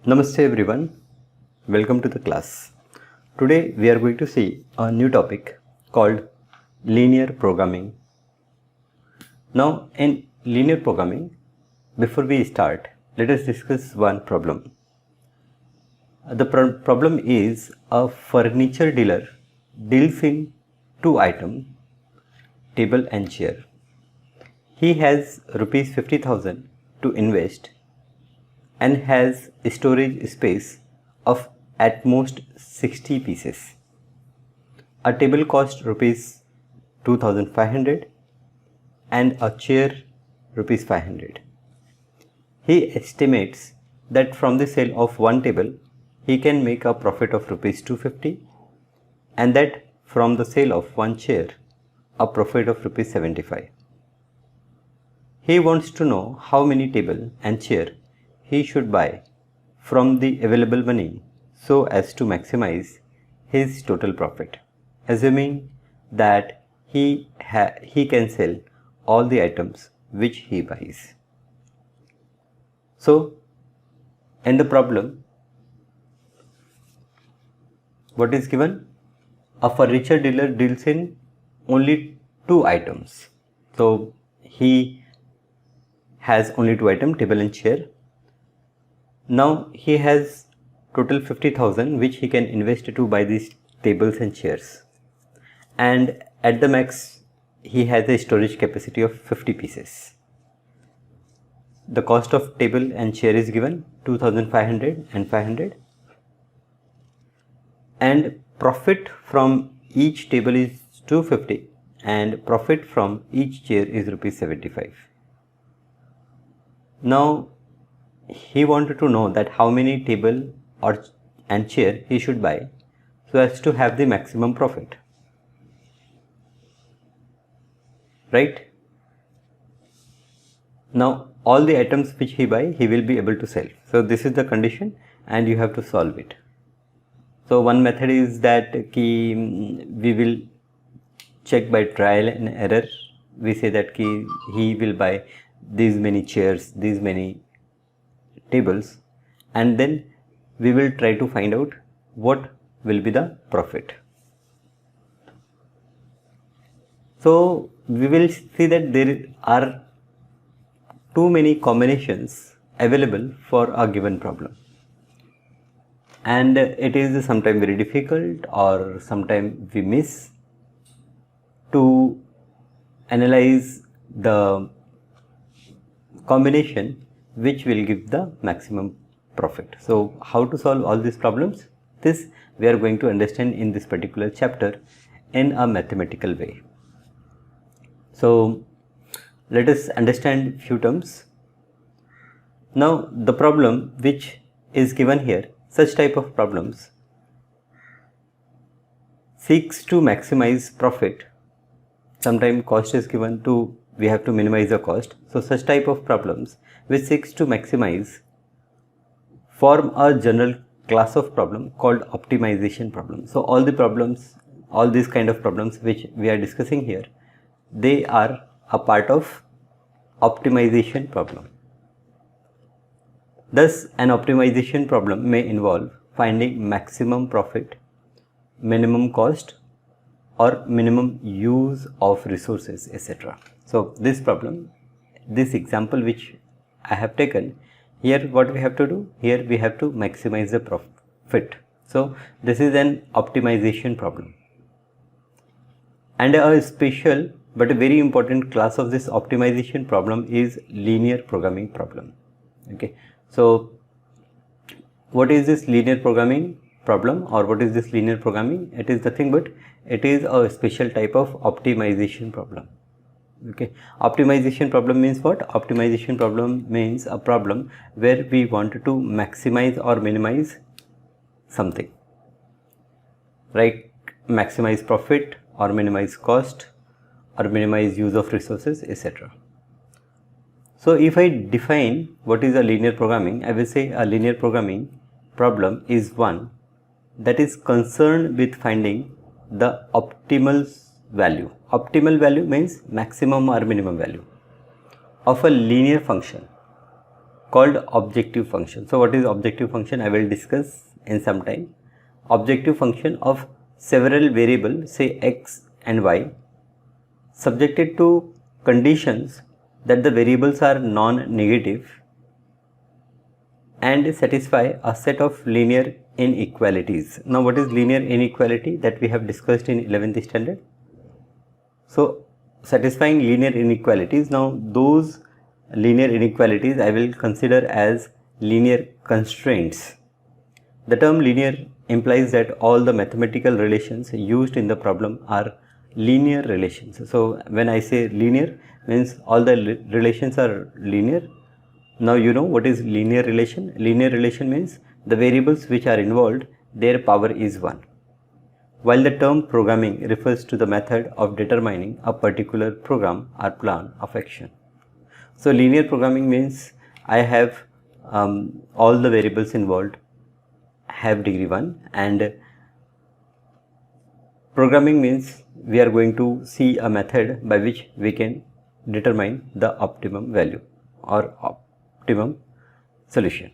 Namaste everyone, welcome to the class. Today we are going to see a new topic called linear programming. Now in linear programming, before we start, let us discuss one problem. The problem is a furniture dealer deals in two items, table and chair. He has rupees 50,000 to invest and has storage space of at most 60 pieces. A table costs rupees 2500 and a chair rupees 500. He estimates that from the sale of one table he can make a profit of rupees 250 and that from the sale of one chair a profit of rupees 75. He wants to know how many table and chair he should buy from the available money so as to maximize his total profit, assuming that he can sell all the items which he buys. So, in the problem, what is given? A furniture dealer deals in only two items. So, he has only two items, table and chair. Now he has total 50,000 which he can invest to buy these tables and chairs, and at the max he has a storage capacity of 50 pieces. The cost of table and chair is given 2,500 and 500, and profit from each table is 250 and profit from each chair is rupees 75. Now he wanted to know that how many table and chair he should buy so as to have the maximum profit, right? Now all the items which he buy he will be able to sell. So this is the condition and you have to solve it. So one method is that we will check by trial and error. We say that he will buy these many chairs, these many tables, and then we will try to find out what will be the profit. So we will see that there are too many combinations available for a given problem, and it is sometimes very difficult or sometimes we miss to analyze the combination which will give the maximum profit. So how to solve all these problems? This we are going to understand in this particular chapter in a mathematical way. So let us understand few terms. Now the problem which is given here, such type of problems seeks to maximize profit. Sometimes cost is given to, we have to minimize the cost. So such type of problems which seeks to maximize form a general class of problem called optimization problem. So all the problems, all these kind of problems which we are discussing here, they are a part of optimization problem. Thus an optimization problem may involve finding maximum profit, minimum cost or minimum use of resources, etc. So this problem, this example which I have taken here, what we have to do here, we have to maximize the profit. So this is an optimization problem, and a special but a very important class of this optimization problem is linear programming problem. Okay, so what is this linear programming problem, or what is this linear programming? It is nothing but it is a special type of optimization problem. Okay, optimization problem means what? Optimization problem means a problem where we want to maximize or minimize something, right? Maximize profit or minimize cost or minimize use of resources, etc. So if I define what is a linear programming, I will say a linear programming problem is one that is concerned with finding the optimal value. Optimal value means maximum or minimum value of a linear function called objective function. So what is objective function? I will discuss in some time. Objective function of several variables, say x and y, subjected to conditions that the variables are non-negative and satisfy a set of linear inequalities. Now what is linear inequality? That we have discussed in 11th standard. So satisfying linear inequalities. Now those linear inequalities I will consider as linear constraints. The term linear implies that all the mathematical relations used in the problem are linear relations. So when I say linear, means all the relations are linear. Now you know what is linear relation. Linear relation means the variables which are involved, their power is 1. While the term programming refers to the method of determining a particular program or plan of action. So linear programming means I have all the variables involved have degree 1, and programming means we are going to see a method by which we can determine the optimum value or optimum solution.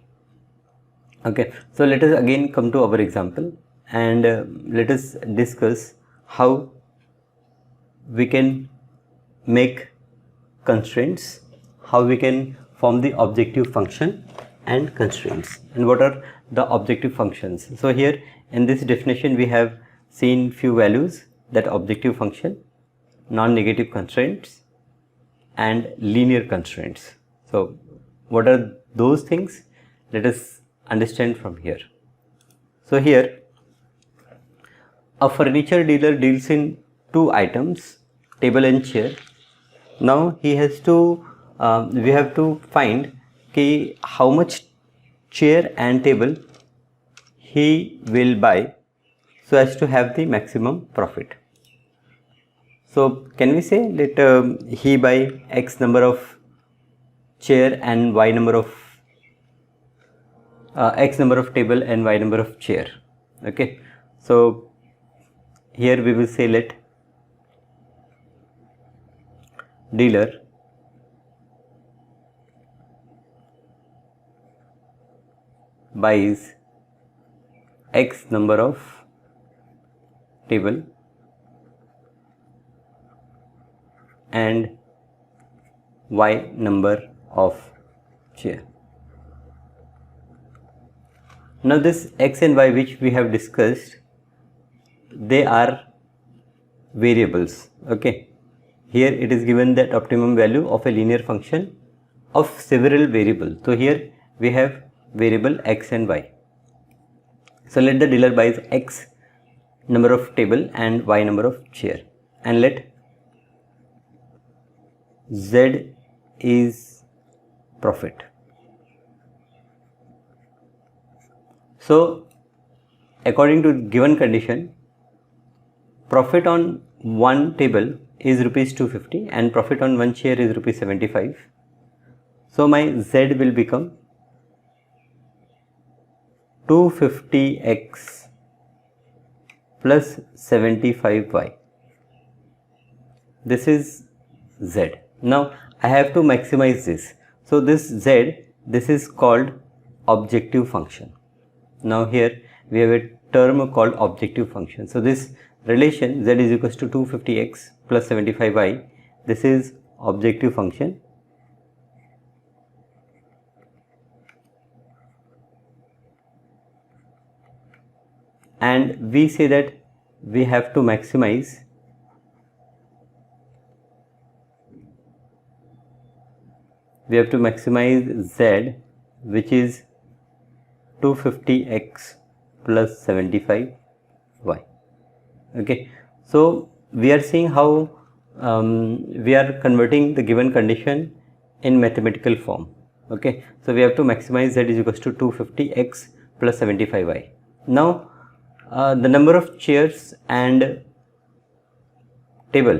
Okay, so let us again come to our example and let us discuss how we can make constraints, how we can form the objective function and constraints, and what are the objective functions. So here in this definition we have seen few values, that objective function, non-negative constraints and linear constraints. So what are those things? Let us understand from here. So here a furniture dealer deals in 2 items, table and chair. Now he has to we have to find how much chair and table he will buy so as to have the maximum profit. So can we say that he buy x number of chair and y number of x number of table and y number of chair. Okay, so here we will say let dealer buys x number of table and y number of chair. Now this x and y which we have discussed, they are variables. Okay, here it is given that optimum value of a linear function of several variables. So here we have variable x and y. So let the dealer buys x number of table and y number of chair, and let z is profit. So according to given condition, profit on one table is rupees 250 and profit on one chair is rupees 75. So my z will become 250x plus 75y. This is z. Now I have to maximize this. So this z, this is called objective function. Now here we have a term called objective function. So this relation z is equals to 250x plus 75y, this is objective function. And we say that we have to maximize z, which is 250x plus 75y. Okay, so we are seeing how we are converting the given condition in mathematical form. Okay, so we have to maximize z is equals to 250x plus 75y. Now the number of chairs and table,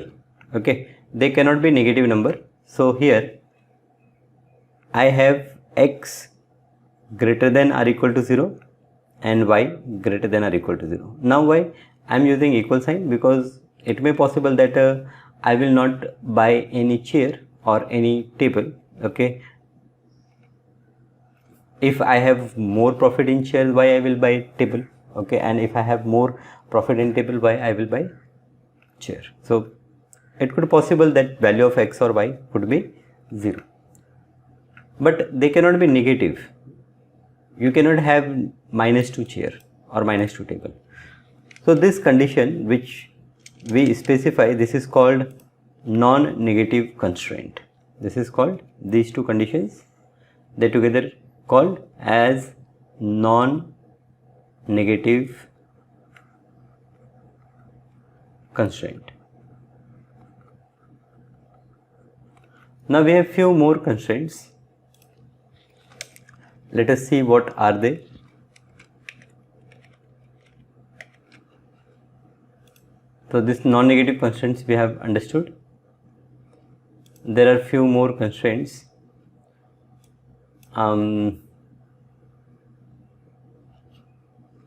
okay, they cannot be negative number. So here I have x greater than or equal to 0 and y greater than or equal to 0. Now why I am using equal sign? Because it may possible that I will not buy any chair or any table, okay, if I have more profit in shares, why I will buy table, okay, and if I have more profit in table, why I will buy share. So it could be possible that value of x or y could be 0, but they cannot be negative. You cannot have -2 share or -2 table. So this condition which we specify, this is called non-negative constraint. This is called, these two conditions, they together called as non-negative constraint. Now we have few more constraints. Let us see what are they. So this non-negative constraints we have understood. There are few more constraints.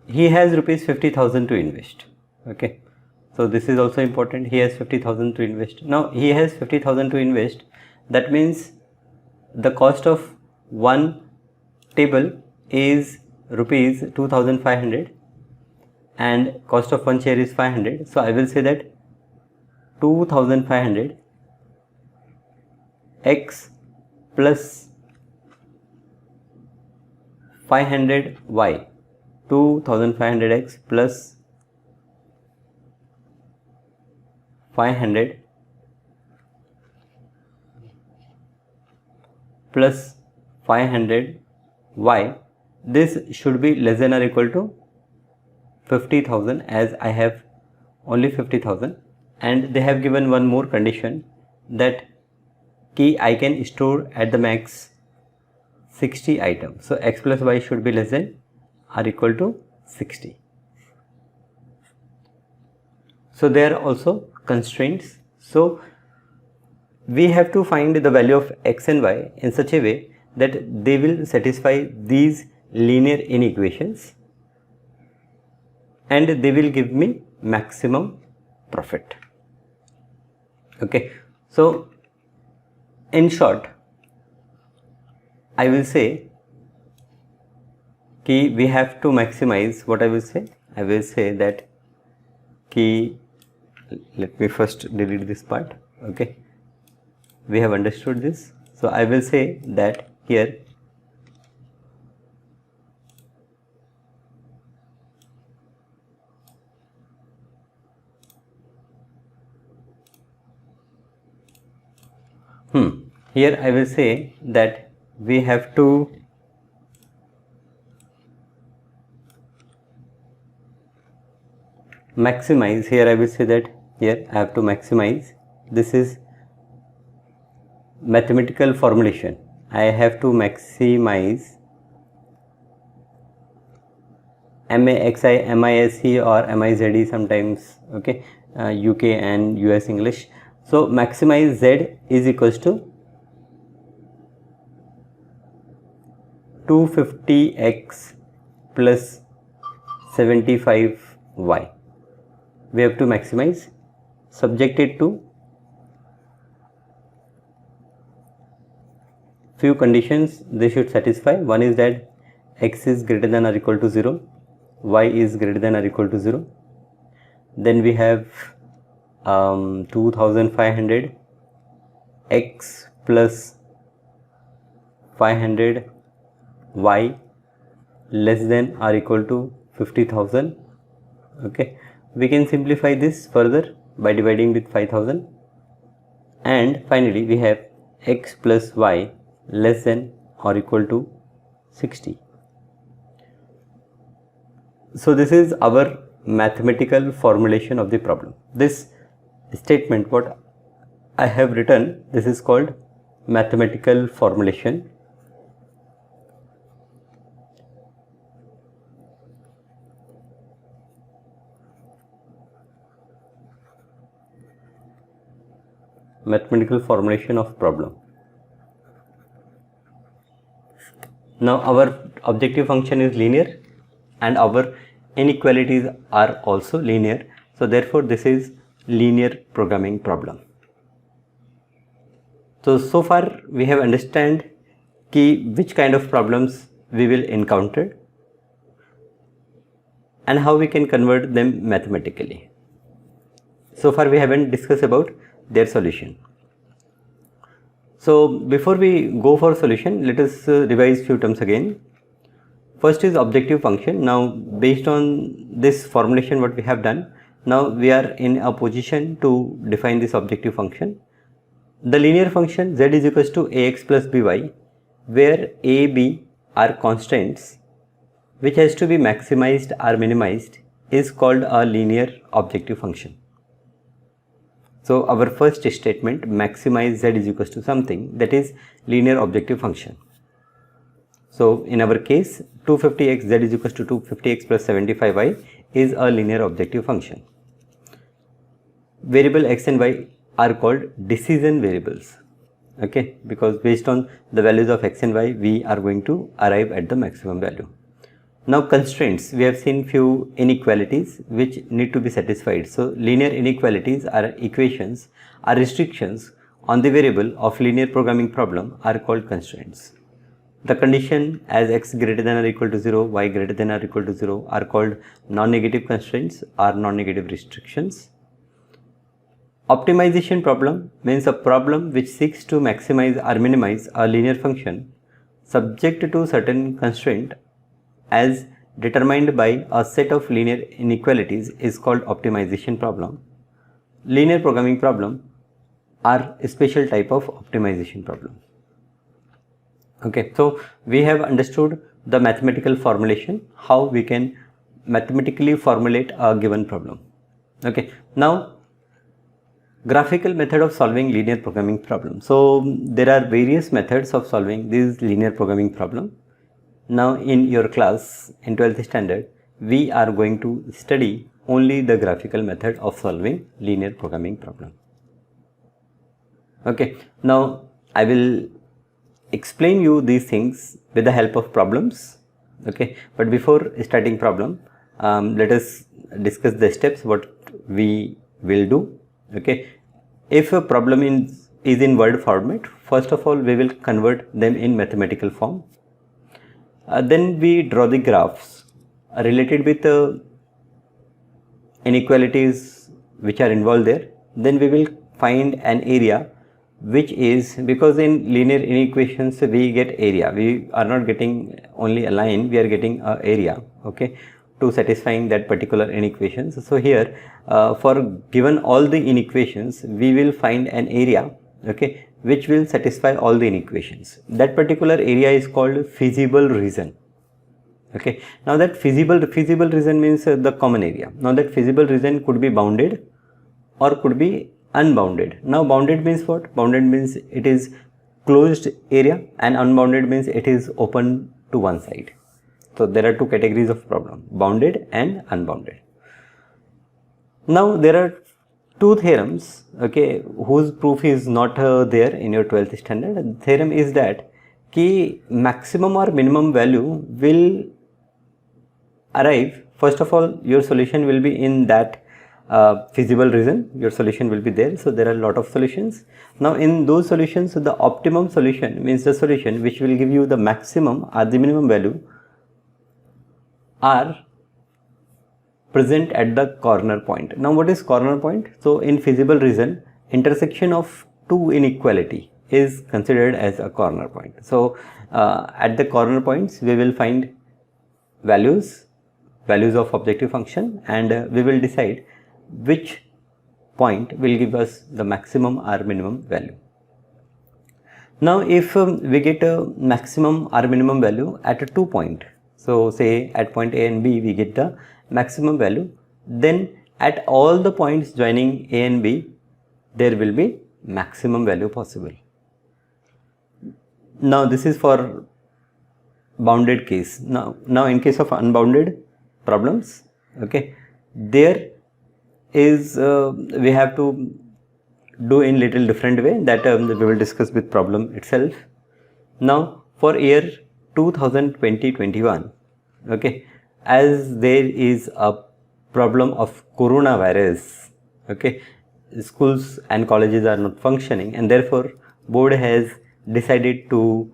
He has rupees 50,000 to invest. Okay. So this is also important. He has 50,000 to invest. Now he has 50,000 to invest. That means the cost of one table is rupees 2,500 and cost of one share is 500. So I will say that 2,500 x plus 500 y, 2,500 x plus 500 plus 500 y, this should be less than or equal to 50,000, as I have only 50,000, and they have given one more condition that key I can store at the max 60 items. So x plus y should be less than or equal to 60. So there are also constraints. So we have to find the value of x and y in such a way that they will satisfy these linear inequations and they will give me maximum profit. Okay. So in short, I will say कि we have to maximize. What I will say that कि, let me first delete this part. Okay, we have understood this. So I will say that here here I will say that we have to maximize. Here I will say that here I have to maximize. This is mathematical formulation. I have to maximize MAXI, MISE or MIZE sometimes. Okay, UK and US English. So maximize Z is equals to 250x plus 75y. We have to maximize, subjected to few conditions they should satisfy. One is that x is greater than or equal to 0, y is greater than or equal to 0. Then we have 2,500 x plus 500 y less than or equal to 50,000. Okay, we can simplify this further by dividing with 5,000, and finally we have x plus y less than or equal to 60. So this is our mathematical formulation of the problem. This statement what I have written, this is called mathematical formulation. Mathematical formulation of problem. Now our objective function is linear and our inequalities are also linear. So therefore this is linear programming problem. So far we have understand which kind of problems we will encounter and how we can convert them mathematically. So far we haven't discussed about their solution. So before we go for solution, let us revise few terms again. First is objective function. Now based on this formulation what we have done, now we are in a position to define this objective function. The linear function z is equals to ax plus by, where a, b are constants which has to be maximized or minimized, is called a linear objective function. So our first statement, maximize z is equals to something, that is linear objective function. So in our case 250x z is equals to 250x plus 75y is a linear objective function. Variable x and y are called decision variables, okay, because based on the values of x and y we are going to arrive at the maximum value. Now constraints, we have seen few inequalities which need to be satisfied. So linear inequalities are equations or restrictions on the variable of linear programming problem are called constraints. The condition as x greater than or equal to 0, y greater than or equal to 0 are called non-negative constraints or non-negative restrictions. Optimization problem means a problem which seeks to maximize or minimize a linear function subject to certain constraint as determined by a set of linear inequalities is called optimization problem. Linear programming problem are a special type of optimization problem. Okay, so we have understood the mathematical formulation, how we can mathematically formulate a given problem. Okay, now graphical method of solving linear programming problem. So there are various methods of solving this linear programming problem. Now in your class in 12th standard, we are going to study only the graphical method of solving linear programming problem. Okay, now I will explain you these things with the help of problems. Okay, but before starting problem, let us discuss the steps what we will do. Okay, if a problem is in word format, first of all we will convert them in mathematical form. Then we draw the graphs related with inequalities which are involved there. Then we will find an area which is, because in linear inequations we get area, we are not getting only a line, we are getting a area, okay, to satisfying that particular inequations. So here for given all the inequations we will find an area, okay, which will satisfy all the inequations. That particular area is called feasible region. Okay, now that feasible region means the common area. Now that feasible region could be bounded or could be unbounded. Now bounded means what? Bounded means it is closed area, and unbounded means it is open to one side. So there are two categories of problem, bounded and unbounded. Now there are two theorems, okay, whose proof is not there in your 12th standard. The theorem is that ki maximum or minimum value will arrive. First of all, your solution will be in that feasible region, your solution will be there. So there are a lot of solutions. Now in those solutions, the optimum solution means the solution which will give you the maximum or the minimum value are present at the corner point. Now what is corner point? So in feasible region, intersection of two inequality is considered as a corner point. So at the corner points we will find values of objective function, and we will decide which point will give us the maximum or minimum value. Now if we get a maximum or minimum value at a 2 point, so say at point A and B we get the maximum value, then at all the points joining A and B there will be maximum value possible. Now this is for bounded case. Now in case of unbounded problems, okay, there is we have to do in little different way, that we will discuss with problem itself. Now for year 2020-21, okay, as there is a problem of coronavirus, okay, schools and colleges are not functioning, and therefore board has decided to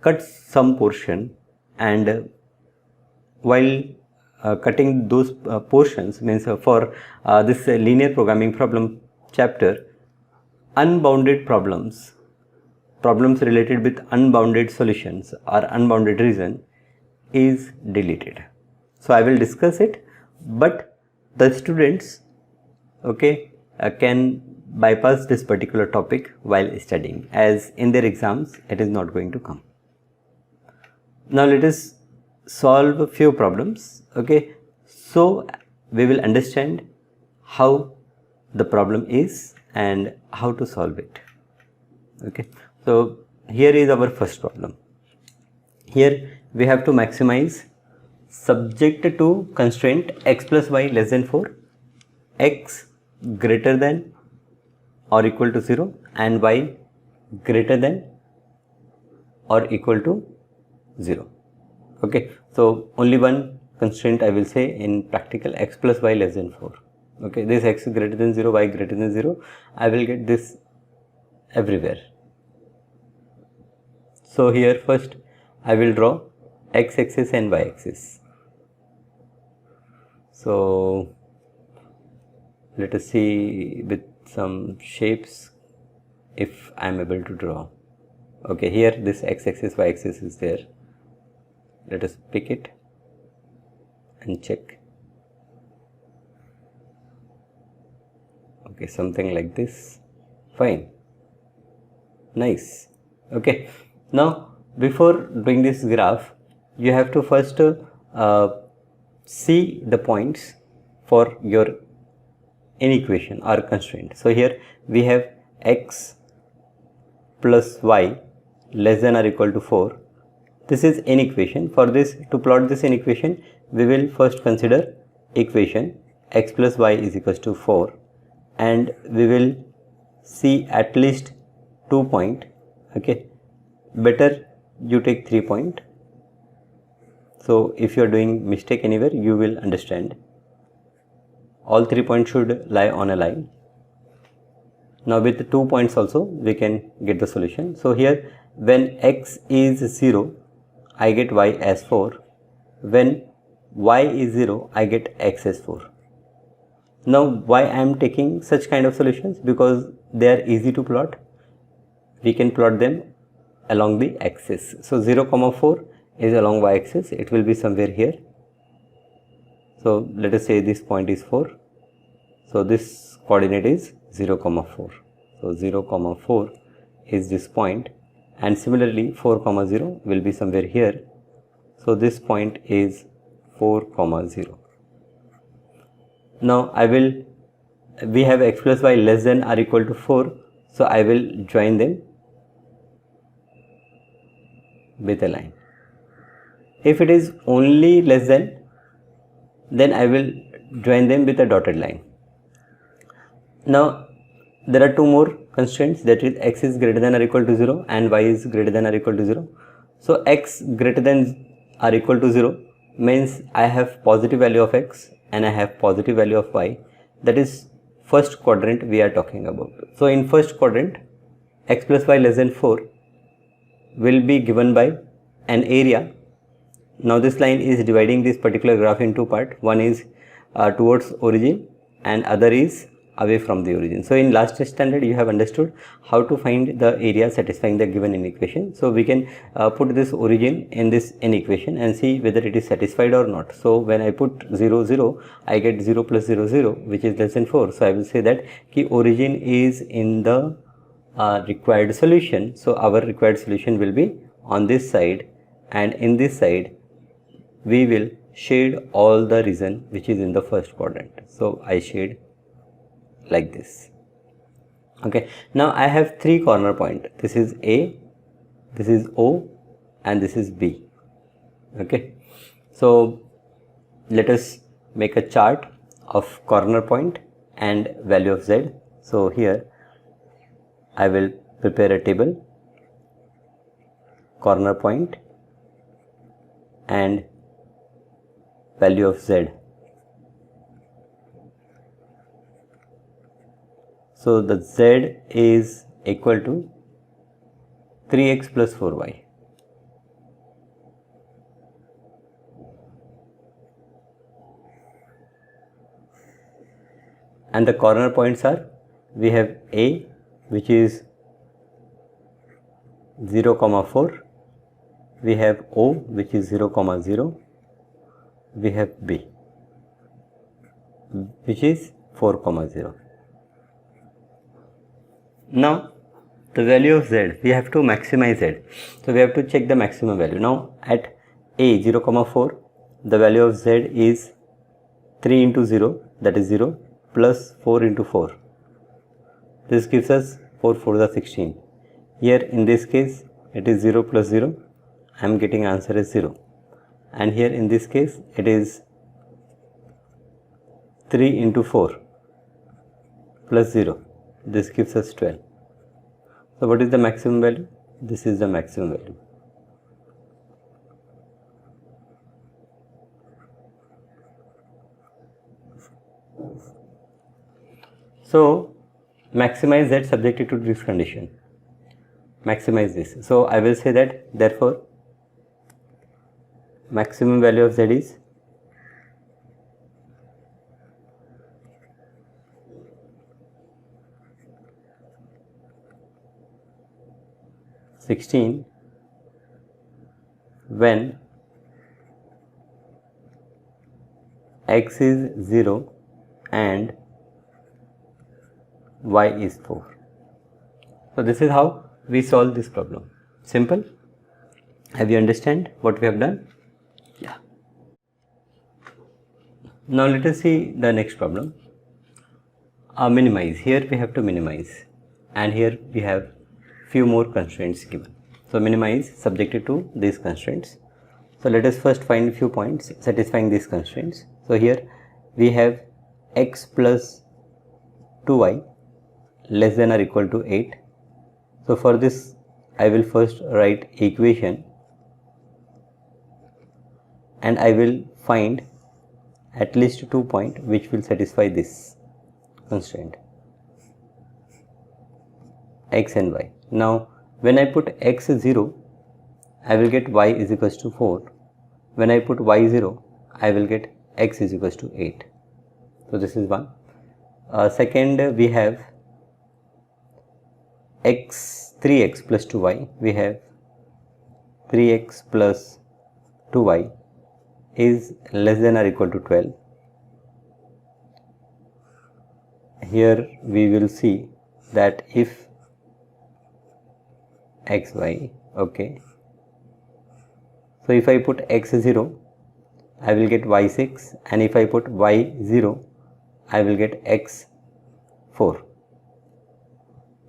cut some portion, and while cutting those portions, means for this linear programming problem chapter, unbounded problems related with unbounded solutions or unbounded region is deleted. So I will discuss it, but the students, okay, can bypass this particular topic while studying, as in their exams it is not going to come. Now let us solve a few problems, okay. So we will understand how the problem is and how to solve it, okay. So here is our first problem. Here we have to maximize subject to constraint x plus y less than 4, x greater than or equal to 0 and y greater than or equal to 0. Okay, so only one constraint I will say in practical, x plus y less than 4. Okay, this x greater than 0, y greater than 0, I will get this everywhere. So here first I will draw x axis and y axis. So let us see with some shapes if I am able to draw. Okay, here this x axis, y axis is there. Let us pick it and check. Okay, something like this. Fine. Nice. Okay. Now, before doing this graph, you have to first see the points for your inequation or constraint. So here we have x plus y less than or equal to 4. This is inequation. For this, to plot this inequation, we will first consider equation x plus y is equals to 4, and we will see at least 2 points. Okay, better you take 3 points. So if you are doing mistake anywhere, you will understand. All 3 points should lie on a line. Now with 2 points also we can get the solution. So here when x is 0, I get y as 4. When y is 0, I get x as 4. Now why I am taking such kind of solutions? Because they are easy to plot. We can plot them along the axis. So 0, 4 is along y axis. It will be somewhere here. So let us say this point is 4. So this coordinate is 0, 4. So 0, 4 is this point, and similarly 4, 0 will be somewhere here. So this point is 4, 0. Now we have x plus y less than or equal to 4. So I will join them with a line. If it is only less than, then I will join them with a dotted line. Now there are two more constraints, that is x is greater than or equal to 0 and y is greater than or equal to 0. So x greater than or equal to 0 means I have positive value of x and I have positive value of y. That is first quadrant we are talking about. So in first quadrant, x plus y less than 4 will be given by an area. Now this line is dividing this particular graph in two parts. One is towards origin and other is away from the origin. So in last standard you have understood how to find the area satisfying the given inequation. So we can put this origin in this inequation and see whether it is satisfied or not. So when I put 0, 0, I get 0 plus 0, 0, which is less than 4. So I will say that the origin is in the required solution. So our required solution will be on this side, and in this side we will shade all the region which is in the first quadrant. So I shade like this. Okay, now I have three corner point. This is A, this is O, and this is B. Okay, so let us make a chart of corner point and value of Z. So here I will prepare a table, corner point and value of Z. So the Z is equal to 3x plus 4y. and the corner points are, we have A, which is 0, 4, we have O, which is 0, 0, we have B, which is 4, 0. Now the value of Z, we have to maximize Z, so we have to check the maximum value. Now at A 0, 4, the value of Z is 3 into 0, that is 0, plus 4 into 4. This gives us 4 4 is 16. Here in this case it is 0 plus 0, I am getting answer as 0. And here in this case it is 3 into 4 plus 0. This gives us 12. So what is the maximum value? This is the maximum value. So maximize Z subjected to this condition. Maximize this. So I will say that therefore maximum value of Z is (16) when x is 0 and y is 4. So this is how we solve this problem. Simple. Have you understand what we have done? Yeah. Now let us see the next problem. Minimize. Here we have to minimize, and here we have few more constraints given. So minimize subjected to these constraints. So let us first find few points satisfying these constraints. So here we have x plus 2y less than or equal to 8. So for this I will first write equation and I will find at least 2 points which will satisfy this constraint, x and y. Now when I put x 0, I will get y is equals to 4. When I put y 0, I will get x is equals to 8. So this is one. Second, we have x 3x plus 2y. We have 3x plus 2y is less than or equal to 12. Here we will see that if xy, okay, so if I put x 0, I will get y 6, and if I put y 0, I will get x 4.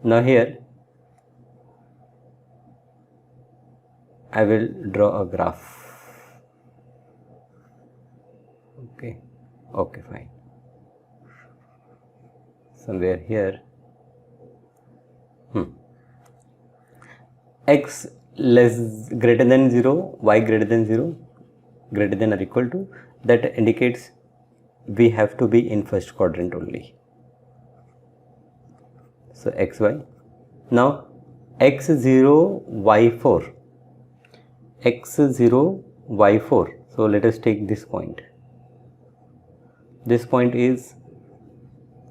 Now here I will draw a graph. Okay, fine. Somewhere here, x greater than 0, y greater than 0, greater than or equal to, that indicates we have to be in first quadrant only. So xy. Now x0 y4, x0 y4. So let us take this point. This point is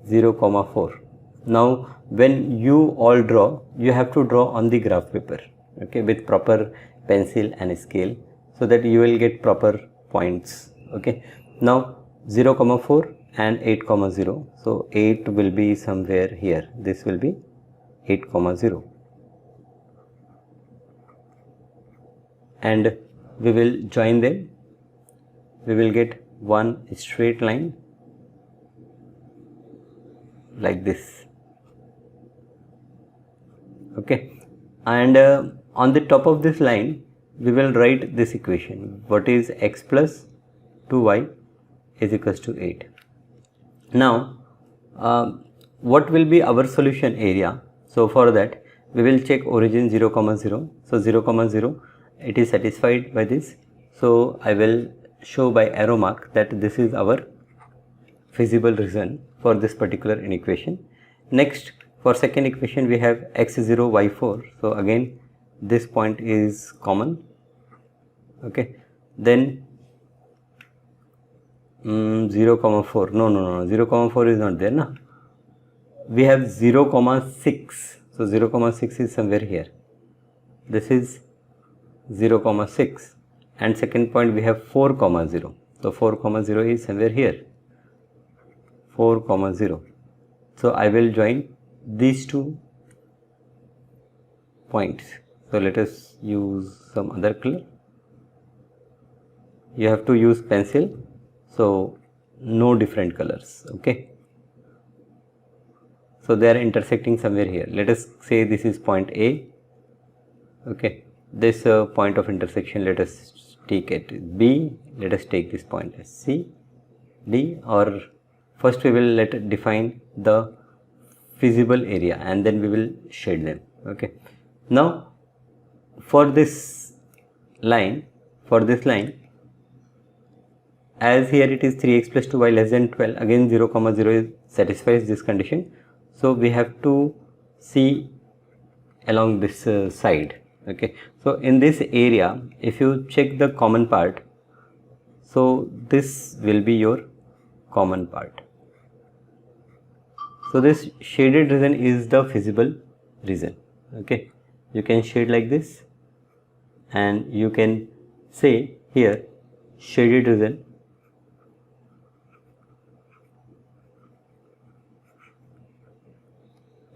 0, 4. Now when you all draw, you have to draw on the graph paper, okay, with proper pencil and scale, so that you will get proper points. Okay. Now 0, 4 and 8, 0. So 8 will be somewhere here. This will be 8, 0. And we will join them. We will get one straight line like this. Okay. And on the top of this line, we will write this equation. What is x plus 2y is equals to 8. Now, what will be our solution area? So for that, we will check origin 0, 0. So 0, 0, it is satisfied by this. So I will show by arrow mark that this is our feasible region for this particular inequation. Next, for second equation, we have x0, y4. So again, this point is common. Okay. Then 0, 4. No. 0, 4 is not there. No. we have 0, 6. So 0, 6 is somewhere here. This is 0, 6, and second point we have 4, 0. So 4, 0 is somewhere here. 4, 0. So I will join these two points. So let us use some other color. You have to use pencil, so no different colors. Okay. So they are intersecting somewhere here. Let us say this is point A. Okay. This point of intersection, let us take it B. Let us take this point as C, D, or first we will define the feasible area and then we will shade them. Okay. Now for this line, as here it is 3x plus 2y less than 12, again 0, 0 satisfies this condition. So we have to see along this side. Okay. So in this area, if you check the common part, so this will be your common part. So this shaded region is the feasible region. Okay. You can shade like this, and you can say here shaded region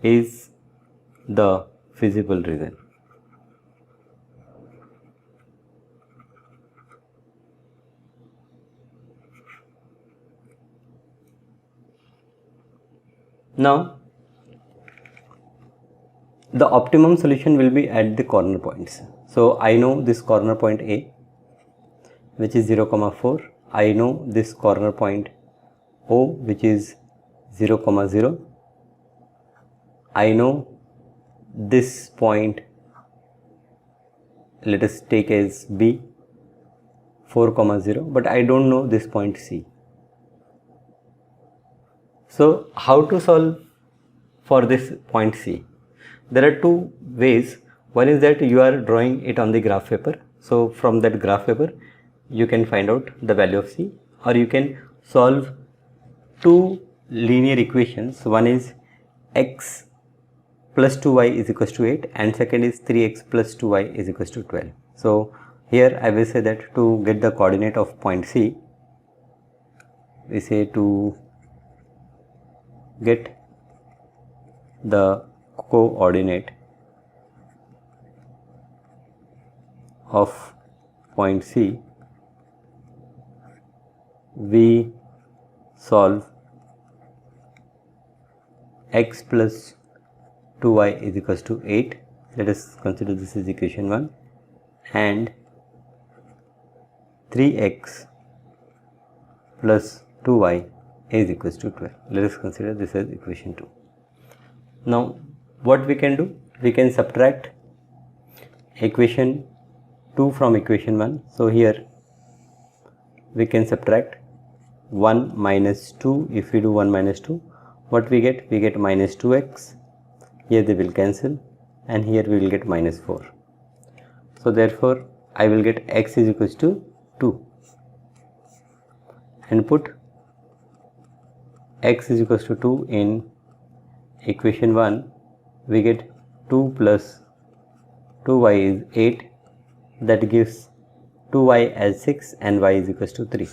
is the feasible region. Now the optimum solution will be at the corner points. So I know this corner point A, which is 0, 4. I know this corner point O, which is 0, 0. I know this point, let us take as B, 4, 0, but I don't know this point C. So how to solve for this point C? There are two ways. One is that you are drawing it on the graph paper. So from that graph paper you can find out the value of C, or you can solve two linear equations. One is x plus 2y is equals to 8 and second is 3x plus 2y is equals to 12. So here I will say that to get the coordinate of point C, we say to get the coordinate of point C, we solve x plus 2y is equals to 8. Let us consider this is equation 1, and 3x plus 2y is equals to 12. Let us consider this as equation 2. Now what we can do? We can subtract equation 2 from equation 1. So here we can subtract 1 minus 2. If we do 1 minus 2, what we get? We get minus 2x. Here they will cancel, and here we will get minus 4. So therefore I will get x is equals to 2, and put x is equals to 2 in equation 1. We get 2 plus 2y is 8, that gives 2y as 6 and y is equals to 3.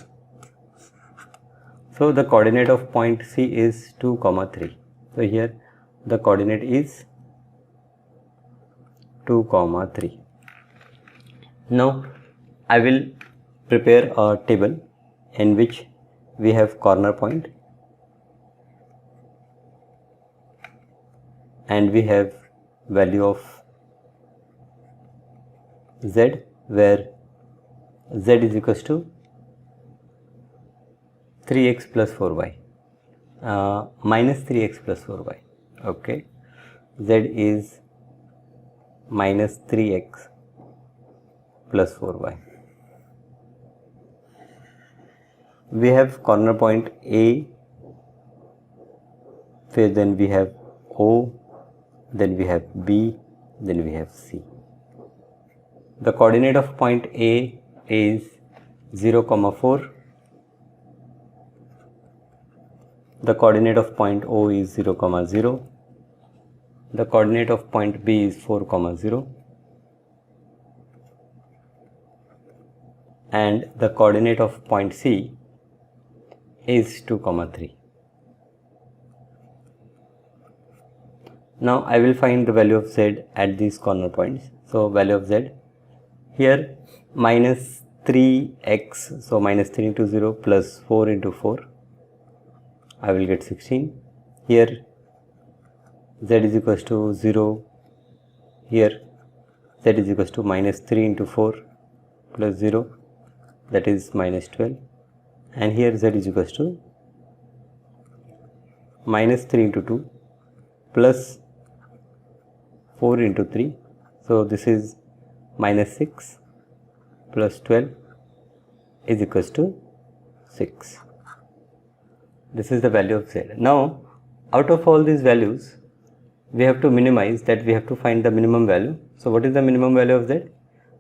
So the coordinate of point C is 2, 3. So here the coordinate is 2, 3. Now I will prepare a table in which we have corner point and we have value of z, where z is equals to 3x plus 4y, minus 3x plus 4y. Okay, z is minus 3x plus 4y. We have corner point A, then we have O, then we have B, then we have C. The coordinate of point A is 0, 4, The coordinate of point O is 0, 0. The coordinate of point B is 4, 0. And the coordinate of point C is 2, 3. Now I will find the value of Z at these corner points. So value of Z here minus 3x, so minus 3 into 0 plus 4 into 4, I will get 16. Here Z is equals to 0, here Z is equals to minus 3 into 4 plus 0, that is minus 12, and here Z is equals to minus 3 into 2 plus 4 into 3, so this is minus 6 plus 12 is equals to 6. This is the value of Z. Now out of all these values we have to minimize, that we have to find the minimum value. So what is the minimum value of Z?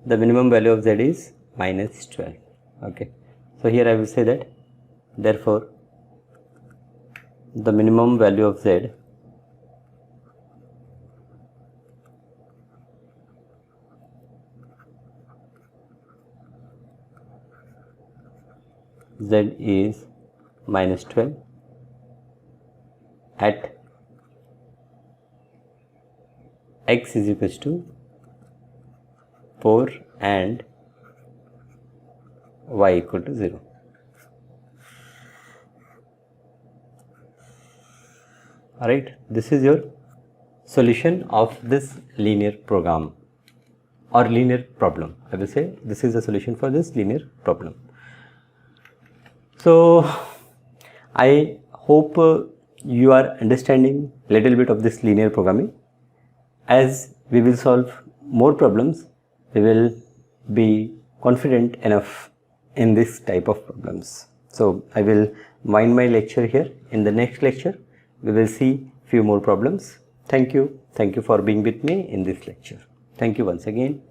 The minimum value of Z is minus 12. Okay, so here I will say that therefore the minimum value of Z is minus 12 at x is equals to 4 and y equal to 0. Alright, this is your solution of this linear program or linear problem. I will say this is the solution for this linear problem. So I hope you are understanding little bit of this linear programming. As we will solve more problems, we will be confident enough in this type of problems. So I will wind my lecture here. In the next lecture we will see few more problems. Thank you for being with me in this lecture. Thank you once again.